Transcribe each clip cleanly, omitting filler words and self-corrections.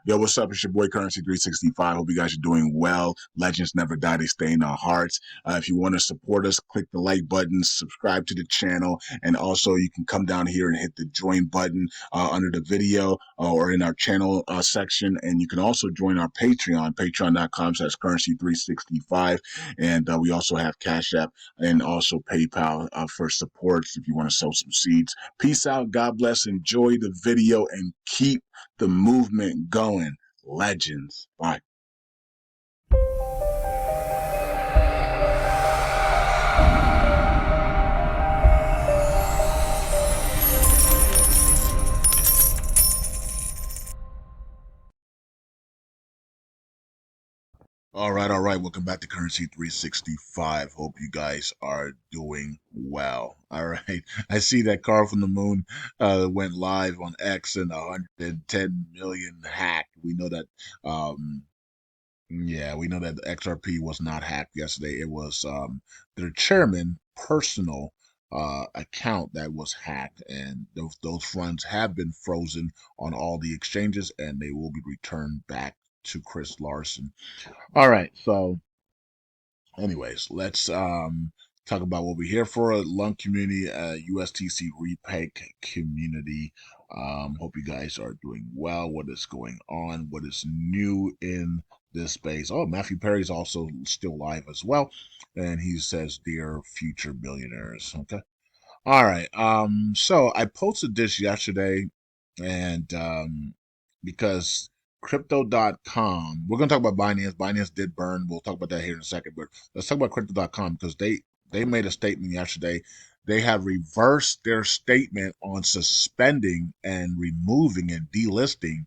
Yo, what's up? It's your boy Currency 365. Hope you guys are doing well. Legends never die, they stay in our hearts. If you want to support us, click the like button, subscribe to the channel, and also you can come down here and hit the join button under the video or in our channel section. And you can also join our Patreon, patreon.com/currency365. And we also have Cash App and also PayPal for supports if you want to sow some seeds. Peace out. God bless. Enjoy the video and keep the movement going. Legends. Bye. All right, all right. Welcome back to Currency 365. Hope you guys are doing well. All right. I see that Carl from the Moon went live on X and 110 million hacked. We know that yeah, we know that the XRP was not hacked yesterday. It was their chairman personal account that was hacked, and those funds have been frozen on all the exchanges, and they will be returned back to Chris Larson. All right, so anyways, let's talk about what we're here for. LUNC community, USTC repay community. Hope you guys are doing well. What is going on? What is new in this space? Oh, Matthew Perry's also still live as well, and he says, "Dear future billionaires." Okay. All right. So I posted this yesterday, and because crypto.com, we're gonna talk about Binance. Binance did burn. We'll talk about that here in a second, but let's talk about crypto.com because they made a statement yesterday. They have reversed their statement on suspending and removing and delisting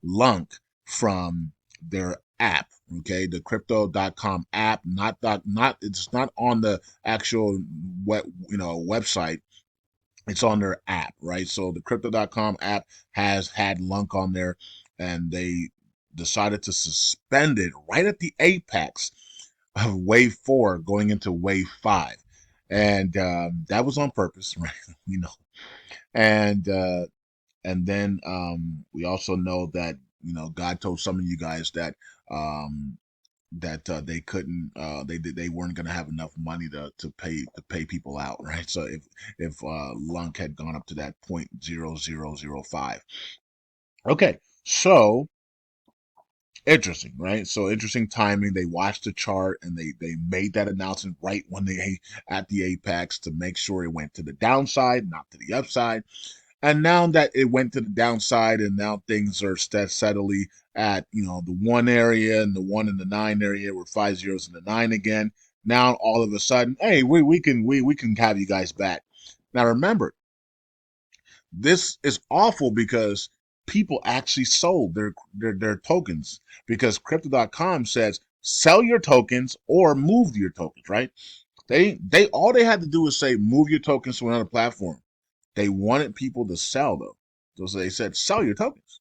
LUNC from their app. Okay, the crypto.com app, not it's not on the actual website. It's on their app, right? So the crypto.com app has had LUNC on there, and they decided to suspend it right at the apex of wave 4 going into wave 5. And that was on purpose, right? You know. And then we also know that God told some of you guys that they couldn't they weren't going to have enough money to pay people out, right? So if LUNC had gone up to that 0.0005. Okay, so interesting, right? So interesting timing. They watched the chart and they made that announcement right when they at the apex to make sure it went to the downside, not to the upside. And now that it went to the downside, and now things are steadily at the 1 area and the 1 and the 9 area, with 5 zeros and the 9 again. Now all of a sudden, hey, we can have you guys back. Now remember, this is awful because people actually sold their tokens because crypto.com says sell your tokens or move your tokens, right? They all they had to do was say move your tokens to another platform. They wanted people to sell though. So they said sell your tokens,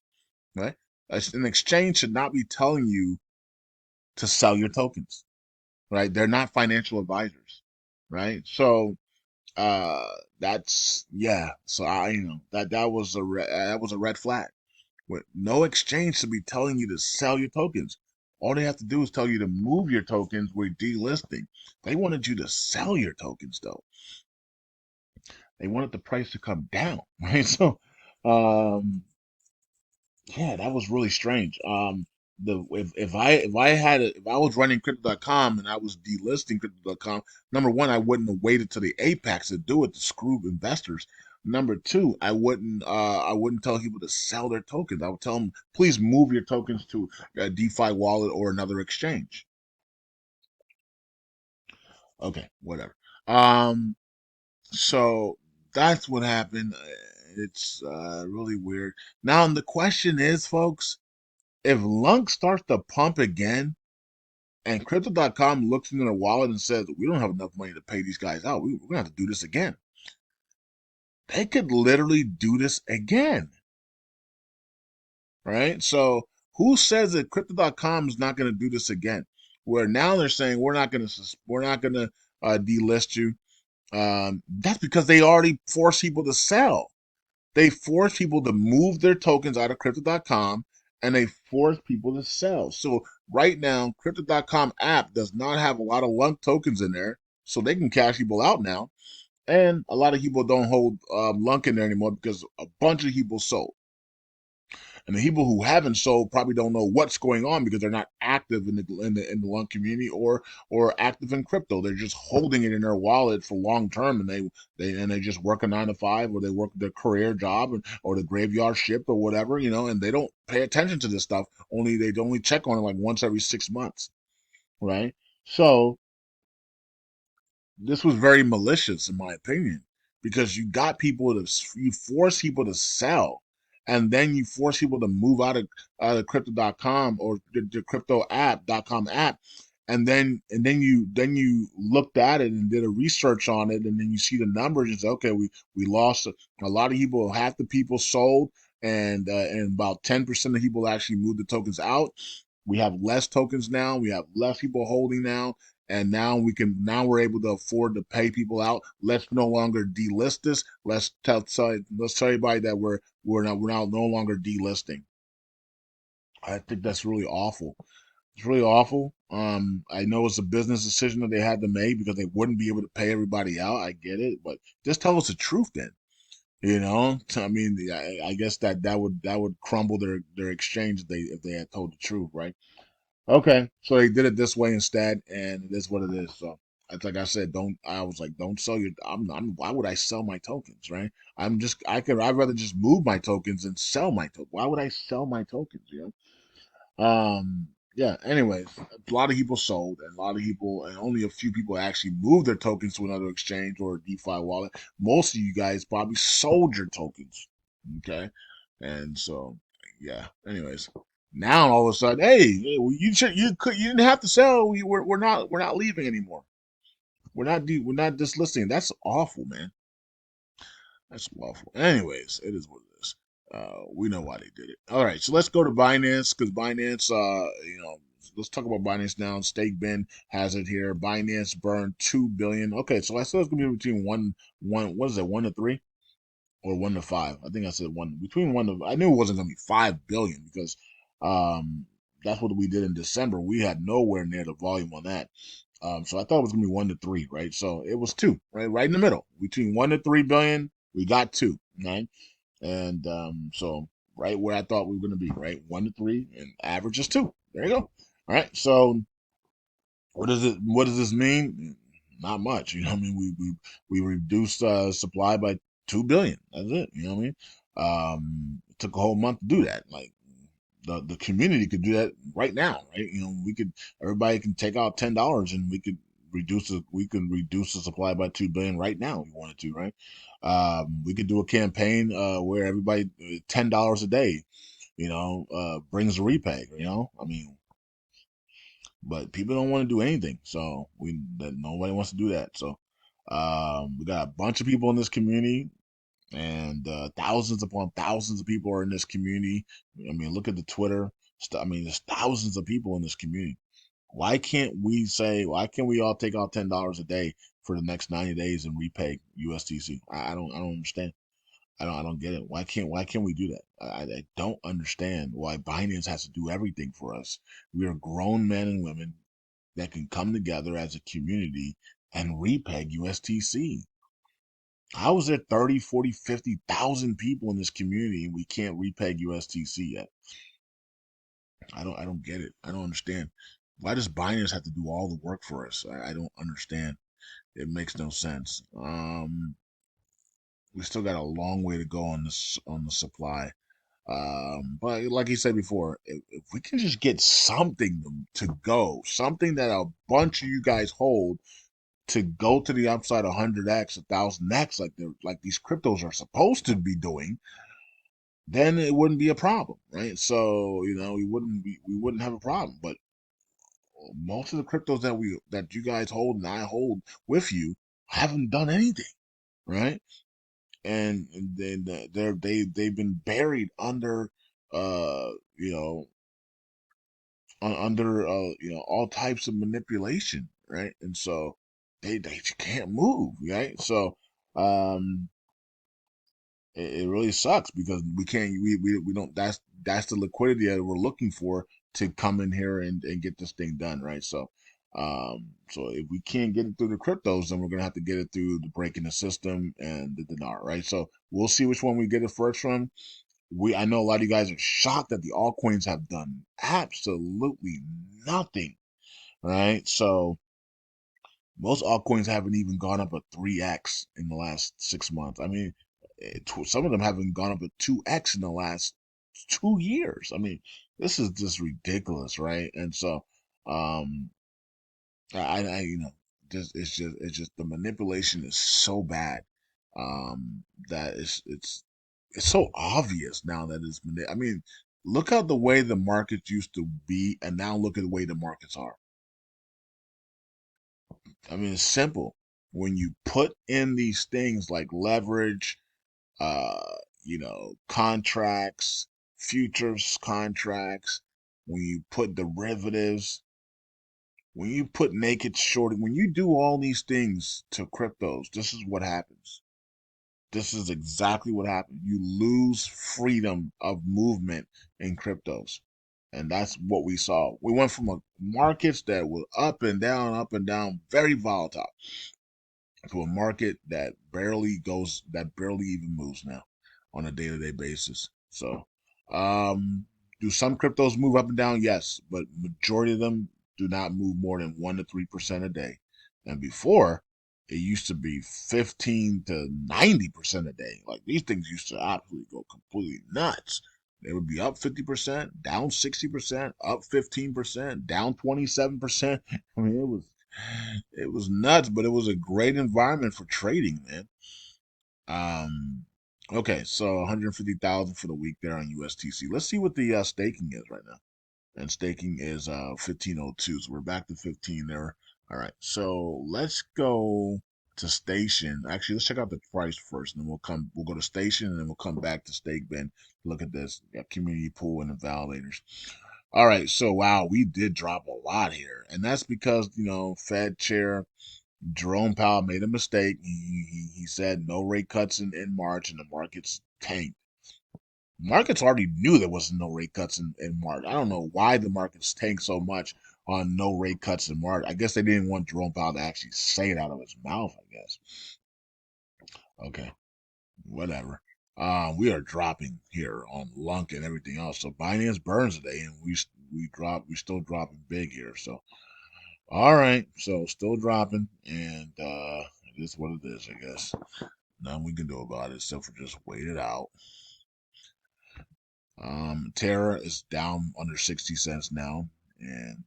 right? An exchange should not be telling you to sell your tokens, right? They're not financial advisors, right? So uh that's yeah. So that was that was a red flag. With no exchange should be telling you to sell your tokens. All they have to do is tell you to move your tokens. We're delisting. They wanted you to sell your tokens though. They wanted the price to come down, right? So, um, yeah, that was really strange. The if I was running crypto.com and I was delisting crypto.com, number one, I wouldn't have waited till the apex to do it to screw investors. Number two, I wouldn't tell people to sell their tokens. I would tell them, please move your tokens to a DeFi wallet or another exchange. Okay, whatever. Um, So that's what happened. It's really weird. Now, the question is, folks, if LUNC starts to pump again and Crypto.com looks into their wallet and says, we don't have enough money to pay these guys out, we're going to have to do this again. They could literally do this again, right? So who says that Crypto.com is not going to do this again? Where now they're saying we're not going to delist you. That's because they already forced people to sell. They force people to move their tokens out of crypto.com and they force people to sell. So right now, Crypto.com app does not have a lot of LUNC tokens in there, so they can cash people out now. And a lot of people don't hold LUNC in there anymore because a bunch of people sold. And the people who haven't sold probably don't know what's going on because they're not active in the LUNC community or active in crypto. They're just holding it in their wallet for long term, and they just work a 9 to 5 or they work their career job or the graveyard shift or whatever, and they don't pay attention to this stuff. They only check on it like once every 6 months, right? So this was very malicious in my opinion because you force people to sell, and then you force people to move out of crypto.com or the crypto app.com app, and then you looked at it and did a research on it, and then you see the numbers and say, okay, we lost a lot of people. Half the people sold, and about 10% of people actually moved the tokens out. We have less tokens now. We have less people holding now, and now we're able to afford to pay people out. Let's no longer delist this. Let's tell everybody that we're now no longer delisting. I think that's really awful. It's really awful. I know it's a business decision that they had to make because they wouldn't be able to pay everybody out. I get it, but just tell us the truth then. I mean, I guess that would crumble their exchange if they had told the truth, right? Okay, so they did it this way instead, and it is what it is. So it's like I said, don't. I was like, don't sell your. Why would I sell my tokens, right? I'd rather just move my tokens and sell my token. Why would I sell my tokens? Yeah. Anyways, a lot of people sold, and a lot of people, and only a few people actually moved their tokens to another exchange or a DeFi wallet. Most of you guys probably sold your tokens. Okay, and so yeah. Anyways, now all of a sudden, hey, well, you didn't have to sell. We're not leaving anymore. We're not dislisting. That's awful, man. That's awful. Anyways, it is what it is. We know why they did it. All right, so let's go to Binance because Binance, let's talk about Binance now. Stake Bin has it here. Binance burned 2 billion. Okay, so I said it's gonna be between one. What is it? 1 to 3 or 1 to 5? I think I said one between one to. I knew it wasn't gonna be 5 billion because um that's what we did in December. We had nowhere near the volume on that. So I thought it was gonna be 1 to 3, right? So it was two, right in the middle, between 1 to 3 billion. We got two, right? And so right where I thought we were gonna be, right, 1 to 3, and average is two. There you go. All right. So what does this mean? Not much. You know what I mean? We reduced supply by 2 billion. That's it. You know what I mean? It took a whole month to do that. Like the community could do that right now, right? Everybody can take out $10 and we can reduce the supply by 2 billion right now if we wanted to, right? We could do a campaign where everybody $10 a day, brings a repay. I mean, but people don't want to do anything, so nobody wants to do that. So we got a bunch of people in this community, and thousands upon thousands of people are in this community. I mean, look at the Twitter. I mean, there's thousands of people in this community. Why can't we all take out $10 a day for the next 90 days and repay USDC? I don't understand. I don't get it. Why can't we do that? I don't understand why Binance has to do everything for us. We are grown men and women that can come together as a community and repeg USTC. How is there 30, 40, 50,000 people in this community and we can't repeg USTC yet? I don't get it. I don't understand. Why does Binance have to do all the work for us? I don't understand. It makes no sense. We still got a long way to go on the supply. But like you said before, if we can just get something to go, something that a bunch of you guys hold to go to the upside 100x, 1,000x, like these cryptos are supposed to be doing, then it wouldn't be a problem, right? So we wouldn't have a problem. But most of the cryptos that you guys hold and I hold with you haven't done anything, right? And then they've been buried under uh you know under all types of manipulation, right? And so they can't move, right? So um It really sucks because we can't we don't that's the liquidity that we're looking for to come in here and get this thing done, right? So if we can't get it through the cryptos, then we're gonna have to get it through the breaking the system and the dinar, right? So we'll see which one we get it first from. I know a lot of you guys are shocked that the altcoins have done absolutely nothing, right? So most altcoins haven't even gone up a 3x in the last 6 months. I mean, some of them haven't gone up a 2x in the last 2 years. I mean, this is just ridiculous, right? And so, um, you know, just it's just the manipulation is so bad, that it's so obvious now that I mean, look at the way the markets used to be, and now look at the way the markets are. I mean, it's simple. When you put in these things like leverage, uh, contracts, futures contracts, when you put derivatives, when you put naked short, when you do all these things to cryptos, this is what happens. This is exactly what happens. You lose freedom of movement in cryptos. And that's what we saw. We went from a markets that were up and down, very volatile, to a market that barely even moves now on a day-to-day basis. So, do some cryptos move up and down? Yes, but majority of them do not move more than 1 to 3% a day. And before, it used to be 15 to 90% a day. Like these things used to absolutely go completely nuts. They would be up 50%, down 60%, up 15%, down 27%. I mean, it was nuts, but it was a great environment for trading, man. Um, okay, so 150,000 for the week there on USTC. Let's see what the staking is right now. And staking is 1502. So we're back to 15 there. All right, so let's go to station. Actually, let's check out the price first, and then we'll go to station, and then we'll come back to stake bin. Look at this. We got community pool and the validators. All right, so wow, we did drop a lot here, and that's because Fed Chair Jerome Powell made a mistake. He said no rate cuts in March, and the markets tanked. Markets already knew there was no rate cuts in March. I don't know why the markets tanked so much on no rate cuts in March. I guess they didn't want Jerome Powell to actually say it out of his mouth, I guess. Okay, whatever. We are dropping here on LUNC and everything else. So Binance burns today, and we still dropping big here. So all right, so still dropping, and it is what it is, I guess. Nothing we can do about it except for just wait it out. Terra is down under 60 cents now, and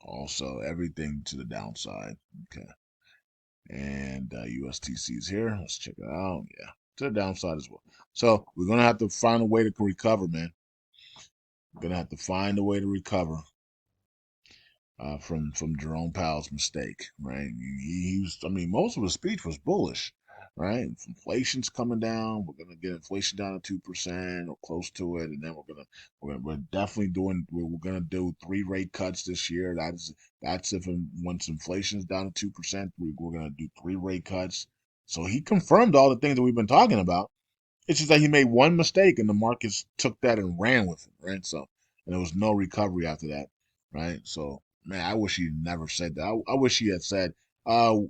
also everything to the downside. Okay, and USTC is here. Let's check it out. Yeah, to the downside as well. So we're gonna have to find a way to recover, man. We're gonna have to find a way to recover. From Jerome Powell's mistake, right? He was, I mean, most of his speech was bullish, right? Inflation's coming down. We're gonna get inflation down to 2% or close to it, and then we're definitely we're gonna do 3 rate cuts this year. That's if once inflation's down to 2%, we're gonna do 3 rate cuts. So he confirmed all the things that we've been talking about. It's just that he made one mistake and the markets took that and ran with it, right? So, and there was no recovery after that, right? So, man, I wish he never said that. I wish he had said, when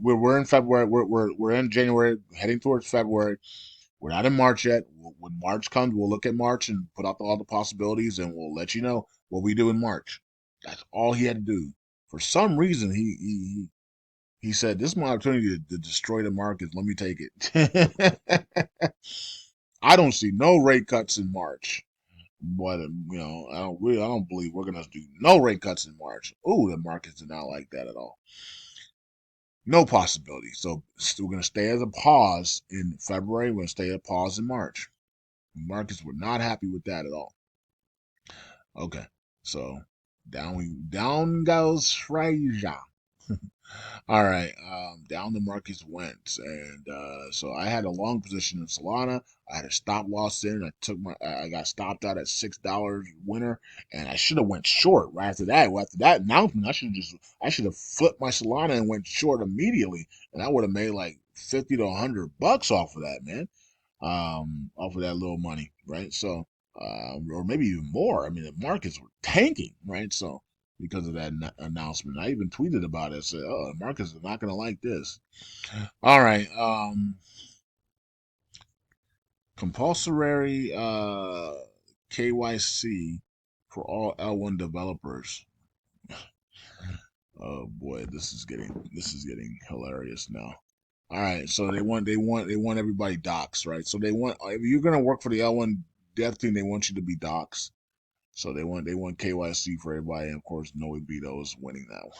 we're in February, we're in January, heading towards February. We're not in March yet. When March comes, we'll look at March and put out all the possibilities, and we'll let you know what we do in March. That's all he had to do. For some reason, he said, "This is my opportunity to destroy the markets. Let me take it." I don't see no rate cuts in March, but I don't believe we're gonna do no rate cuts in March. Oh, the markets are not like that at all. No possibility. So we're gonna stay as a pause in February. We're gonna stay at a pause in March. Markets were not happy with that at all. Okay, so down goes Fraser. All right, down the markets went, and so I had a long position in Solana. I had a stop loss in. I got stopped out at $6 winner, and I should have went short right after that. Well, after that announcement, I should have flipped my Solana and went short immediately, and I would have made like 50 to $100 off of that, man. Off of that little money, right? So, or maybe even more. I mean, the markets were tanking, right? So, because of that announcement, I even tweeted about it. I said, "Oh, the markets are not going to like this." All right. Compulsory KYC for all L1 developers. Oh boy, this is getting hilarious now. All right, so they want everybody docs, right? So they want, if you're gonna work for the L1 dev team, they want you to be docs. So they want KYC for everybody, and of course Noe Vito is winning that one.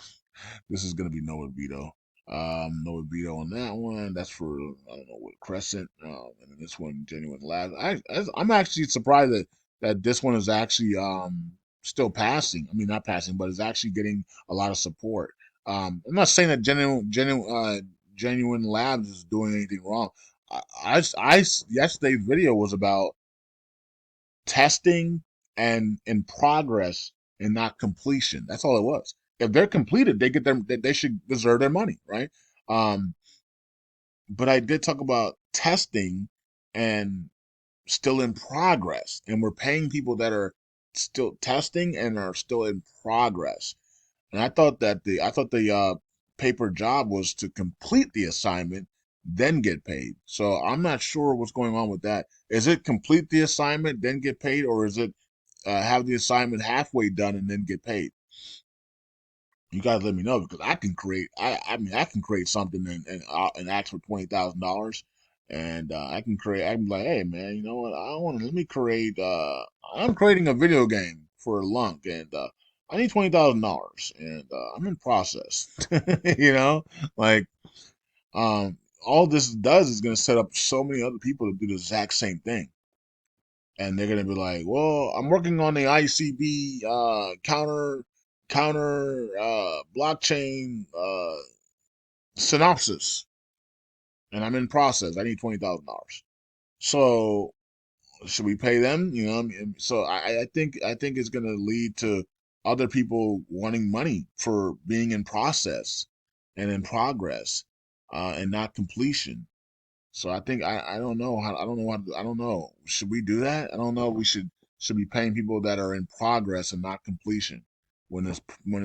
This is gonna be Noah Vito. Noah Vito on that one. That's for I don't know what Crescent. And then this one Genuine Labs. I'm actually surprised that this one is actually still passing. I mean not passing, but is actually getting a lot of support. I'm not saying that Genuine Labs is doing anything wrong. Yesterday's video was about testing and in progress and not completion. That's all it was. If they're completed, they should deserve their money, right? Um, but I did talk about testing and still in progress, and we're paying people that are still testing and are still in progress. And I thought the paper job was to complete the assignment, then get paid. So I'm not sure what's going on with that. Is it complete the assignment, then get paid, or is it have the assignment halfway done and then get paid? You guys let me know because I can create. I mean I can create something and ask for $20,000, and I can create. I'm like, hey man, you know what? I want to let me create. I'm creating a video game for LUNC, and I need $20,000, and I'm in process. you know, like all this does is going to set up so many other people to do the exact same thing. And they're gonna be like, "Well, I'm working on the ICB counter blockchain synopsis, and I'm in process. I need $20,000. So should we pay them? You know, I mean, so I think it's gonna lead to other people wanting money for being in process and in progress, and not completion. So I don't know how I don't know what I don't know. Should we do that? I don't know. We should be paying people that are in progress and not completion when it's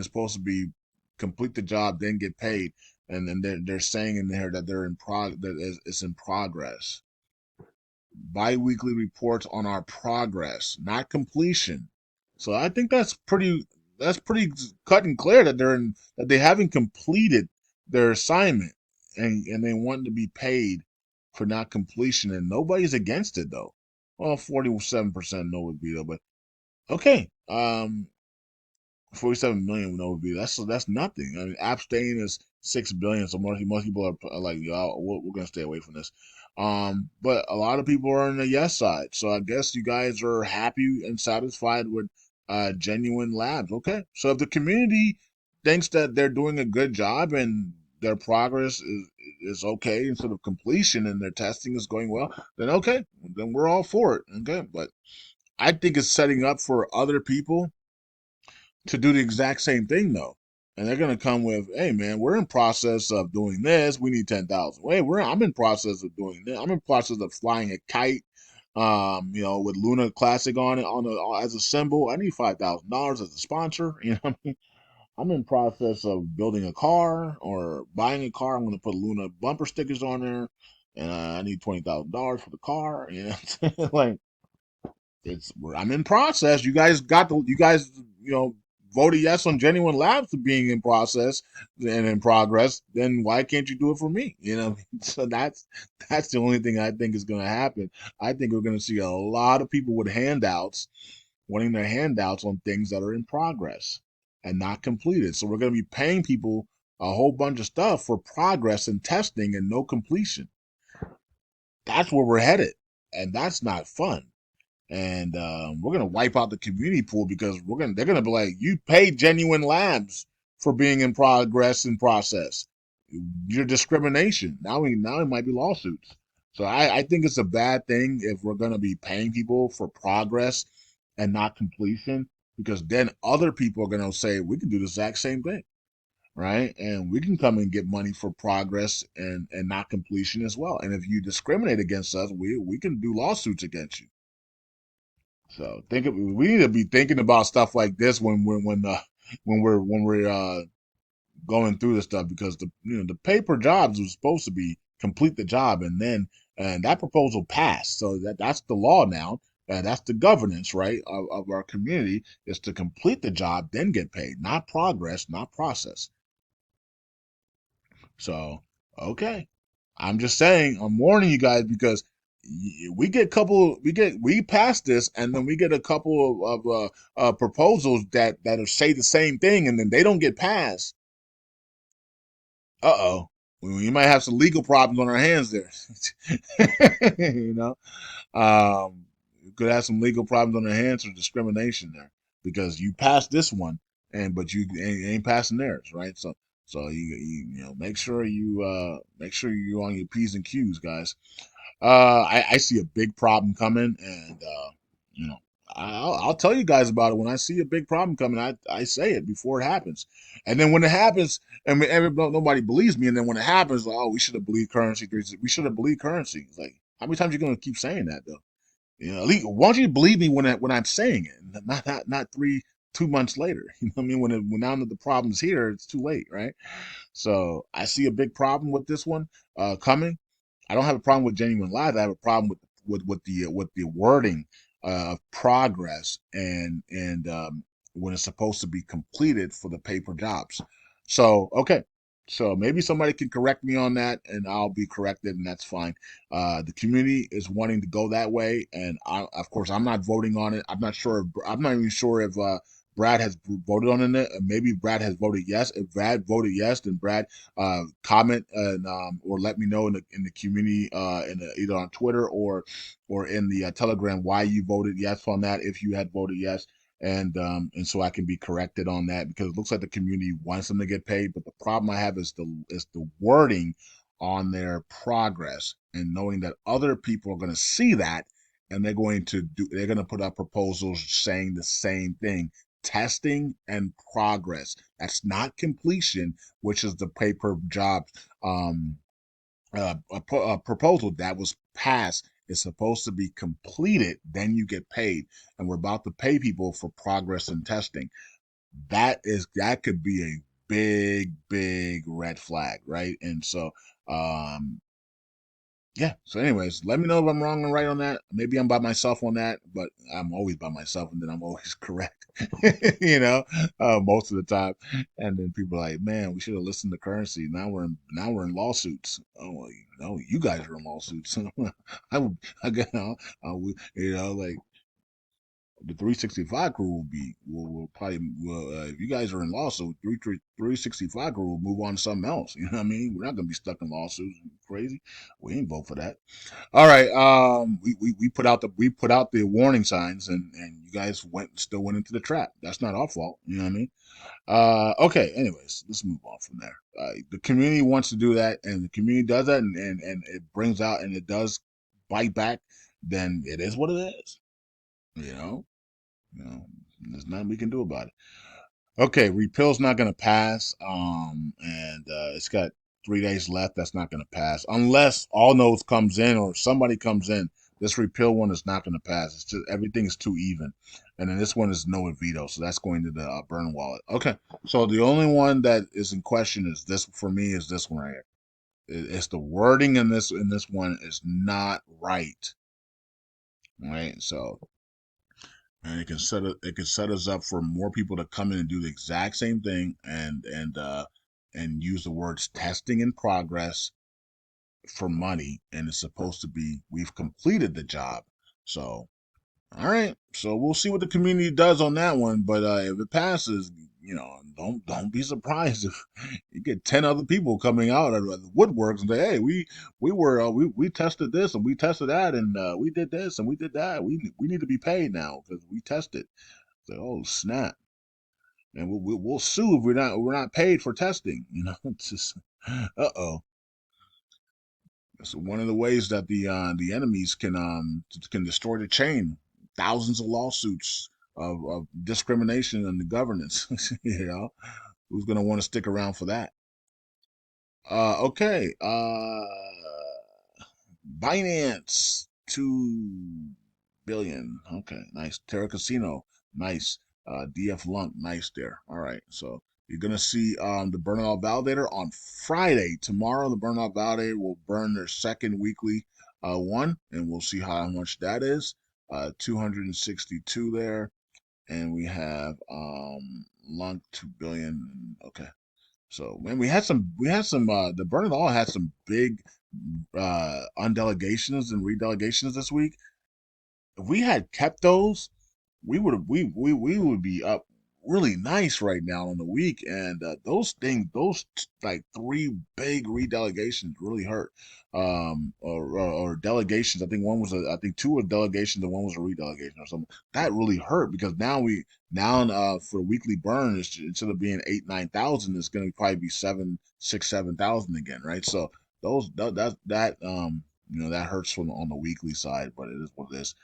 supposed to be complete the job then get paid, and then they're saying in there that they're in it's in progress. Biweekly reports on our progress, not completion. So I think that's pretty cut and clear that they haven't completed their assignment, and they want to be paid for not completion, and nobody's against it though. Well, 47% no would be though, but okay. 47 million would be that's nothing. I mean, abstain is 6 billion, so most people are like, y'all, we're gonna stay away from this. But a lot of people are on the yes side, so I guess you guys are happy and satisfied with Genuine Labs. Okay, so if the community thinks that they're doing a good job and their progress is okay instead of completion and their testing is going well, then okay, then we're all for it. Okay, but I think it's setting up for other people to do the exact same thing though. And they're gonna come with, hey man, we're in process of doing this. We need 10,000. Wait, I'm in process of doing this. I'm in process of flying a kite. With Luna Classic on it as a symbol. I need $5,000 as a sponsor. You know what I mean? I'm in process of building a car or buying a car. I'm gonna put Luna bumper stickers on there, and I need $20,000 for the car. You know, like I'm in process. You guys voted yes on Genuine Labs to being in process and in progress. Then why can't you do it for me? So that's the only thing I think is going to happen. I think we're going to see a lot of people with handouts wanting their handouts on things that are in progress and not completed. So we're going to be paying people a whole bunch of stuff for progress and testing and no completion. That's where we're headed, and that's not fun. And we're gonna wipe out the community pool because they're gonna be like, you paid Genuine Labs for being in progress and process. Your discrimination. Now it might be lawsuits. So I think it's a bad thing if we're gonna be paying people for progress and not completion, because then other people are gonna say we can do the exact same thing. right? And we can come and get money for progress and not completion as well. And if you discriminate against us, we can do lawsuits against you. So we need to be thinking about stuff like this when we're going through this stuff, because the paper jobs was supposed to be complete the job, and that proposal passed, so that's the law now. That's the governance, right, of our community, is to complete the job, then get paid, not progress, not process. So, okay. I'm just saying, I'm warning you guys, because we pass this, and then we get a couple of proposals that say the same thing, and then they don't get passed. Uh-oh. We might have some legal problems on our hands there. you know, we could have some legal problems on our hands for discrimination there, because you passed this one, but you ain't passing theirs, right? So make sure you on your P's and Q's, guys. I see a big problem coming, and you know, I'll tell you guys about it when I see a big problem coming. I say it before it happens, and then when it happens, and nobody believes me, and then when it happens, like, oh, we should have believed currency. We should have believed currency. It's like, how many times are you gonna keep saying that though? At least why don't you believe me when I'm saying it, not 2 months later. You know what I mean? When now that the problem's here, it's too late, right? So I see a big problem with this one coming. I don't have a problem with genuine lies. I have a problem with the wording of progress, and when it's supposed to be completed for the paper jobs. So okay, so maybe somebody can correct me on that, and I'll be corrected, and that's fine. The community is wanting to go that way, and of course, I'm not voting on it. I'm not sure. I'm not even sure if Brad has voted on it. Maybe Brad has voted yes. If Brad voted yes, then Brad, comment and or let me know in the community, either on Twitter or in the Telegram, why you voted yes on that, if you had voted yes, and so I can be corrected on that, because it looks like the community wants them to get paid, but the problem I have is the wording on their progress, and knowing that other people are going to see that, and they're going to put up proposals saying the same thing: testing and progress. That's not completion, which is the paper job a proposal that was passed. Is supposed to be completed, then you get paid, and we're about to pay people for progress and testing. That could be a big red flag, right? And so um yeah. So, anyways, let me know if I'm wrong and right on that. Maybe I'm by myself on that, but I'm always by myself, and then I'm always correct. Most of the time. And then people are like, "Man, we should have listened to currency. Now we're in lawsuits." Oh, well, you guys are in lawsuits. I would, I guess, like the 365 crew will probably if you guys are in lawsuit, 365 crew will move on to something else. You know what I mean? We're not gonna be stuck in lawsuits. Crazy. We ain't vote for that. All right. We put out the warning signs, and you guys still went into the trap. That's not our fault. You know what I mean? Okay. Anyways, let's move on from there. The community wants to do that, and the community does that, and it brings out, and it does bite back. Then it is what it is. You know. You know. There's nothing we can do about it. Okay, repeal's not going to pass. And it's got 3 days left. That's not going to pass unless all notes comes in or somebody comes in. This repeal one is not going to pass. It's just everything is too even, and then this one is no veto, so that's going to the burn wallet. Okay, so the only one that is in question is this for me is this one right here. It's the wording in this one is not right. Right, so and it can set us up for more people to come in and do the exact same thing, and use the words testing in progress for money, and it's supposed to be we've completed the job. So all right, so we'll see what the community does on that one, but if it passes, don't be surprised if you get 10 other people coming out of the woodworks and say, hey, we tested this and we tested that, and we did this and we did that, we need to be paid now because we tested. So, oh snap, and we'll sue if we're not paid for testing. It's just uh-oh. So one of the ways that the enemies can destroy the chain, thousands of lawsuits of discrimination and the governance. you know Who's gonna want to stick around for that? Okay. Binance 2 billion. Okay, nice. Terra Casino, nice. DF LUNC, nice there. All right, so you're gonna see the burnout validator on Friday. Tomorrow, the burnout validator will burn their second weekly one, and we'll see how much that is. 262 there, and we have LUNC 2 billion. Okay, so man, we had some the burn all had some big undelegations and redelegations this week. If we had kept those, we would be up really nice right now on the week. And like three big redelegations really hurt. Or delegations. I think I think two were delegations and one was a redelegation or something. That really hurt because now for the weekly burn, instead of being 8-9 thousand, it's going to probably be 7,000 again, right? So that hurts on the weekly side, but it is what it is.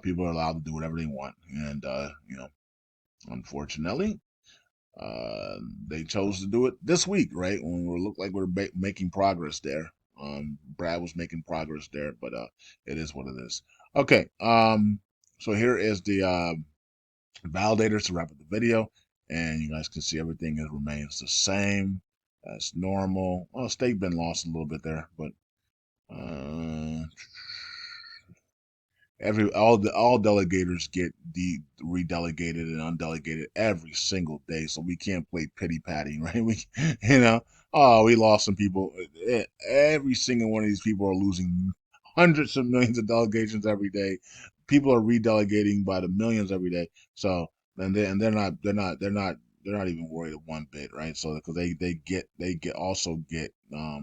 People are allowed to do whatever they want, and unfortunately, uh, they chose to do it this week, right? When we look like we're making progress there. Brad was making progress there, but it is what it is. Okay, so here is the validators to wrap up the video, and you guys can see everything remains the same as normal. Well, stake been lost a little bit there, but uh, all delegators get redelegated and undelegated every single day, so we can't play pity patty, right? We, you know, oh, we lost some people. Every single one of these people are losing hundreds of millions of delegations every day. People are redelegating by the millions every day. So they're not even worried one bit, right? So because they get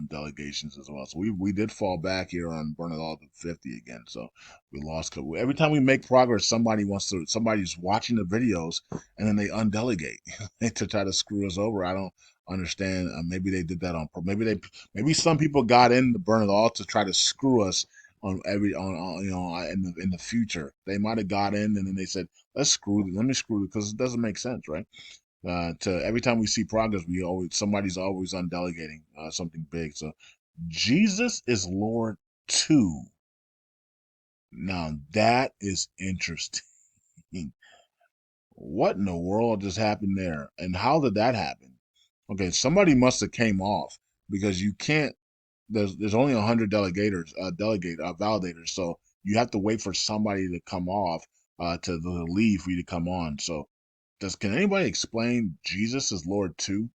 delegations as well. So we did fall back here on burn it all to 50 again. So we lost. Every time we make progress, somebody's watching the videos and then they undelegate to try to screw us over. I don't understand. Maybe they did that maybe some people got in to burn it all to try to screw us in the future. They might have got in and then they said, let me screw it because it doesn't make sense, right? To every time we see progress, somebody's always undelegating something big. So Jesus is Lord 2. Now that is interesting. What in the world just happened there? And how did that happen? Okay, somebody must have came off because you can't. There's only 100 validators, so you have to wait for somebody to come off to leave for you to come on. So, can anybody explain Jesus is Lord 2?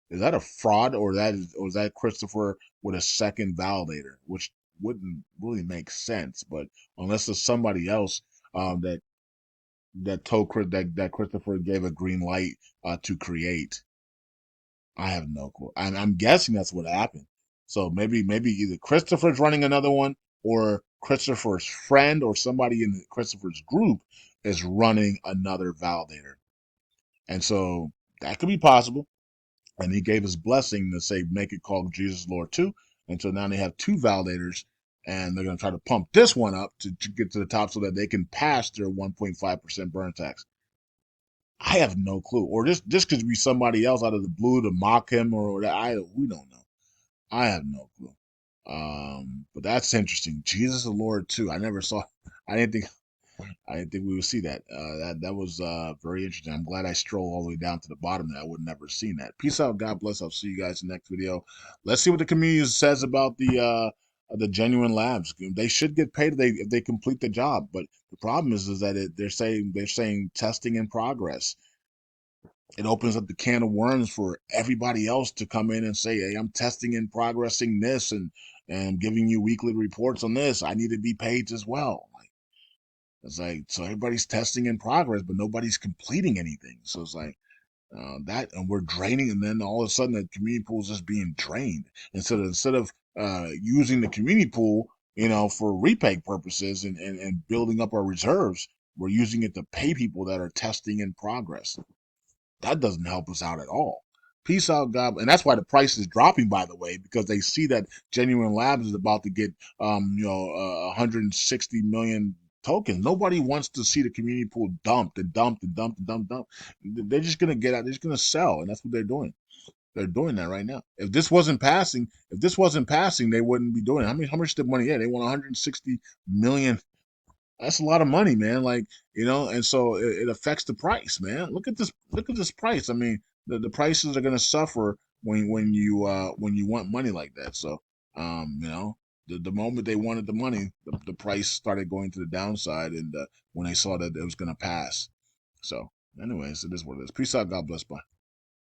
Is that a fraud, or is that Christopher with a second validator, which wouldn't really make sense? But unless there's somebody else that that Christopher gave a green light to create, I have no clue. I'm guessing that's what happened. So maybe either Christopher's running another one, or Christopher's friend or somebody in Christopher's group is running another validator, and so that could be possible. And he gave his blessing to say, make it called Jesus Lord 2. And so now they have two validators, and they're going to try to pump this one up to get to the top so that they can pass their 1.5% burn tax. I have no clue. Or this could be somebody else out of the blue to mock him, or we don't know. I have no clue. But that's interesting. Jesus the Lord 2. I didn't think I didn't think we would see that. That was very interesting. I'm glad I strolled all the way down to the bottom. That I would never seen that. Peace out. God bless. I'll see you guys in the next video. Let's see what the community says about the genuine labs. They should get paid if they complete the job. But the problem is that they're saying testing in progress. It opens up the can of worms for everybody else to come in and say, "Hey, I'm testing and progressing this, and giving you weekly reports on this. I need to be paid as well." It's like, so everybody's testing in progress, but nobody's completing anything. So it's like and we're draining, and then all of a sudden the community pool is just being drained instead of using the community pool, for repay purposes and building up our reserves. We're using it to pay people that are testing in progress. That doesn't help us out at all. Peace out, God, and that's why the price is dropping. By the way, because they see that Genuine Labs is about to get 160 million tokens. Nobody wants to see the community pool dumped and dumped and dumped and dumped. And dumped. They're just gonna get out. They're just gonna sell, and that's what they're doing. They're doing that right now. If this wasn't passing, they wouldn't be doing it. How much did money? Yeah, they want 160 million. That's a lot of money, man. Like, and so it affects the price, man. Look at this. Look at this price. I mean, the prices are gonna suffer when you want money like that. So, the moment they wanted the money, the price started going to the downside, and when they saw that it was gonna pass. So, anyways, it is what it is. Peace out. God bless. Bye.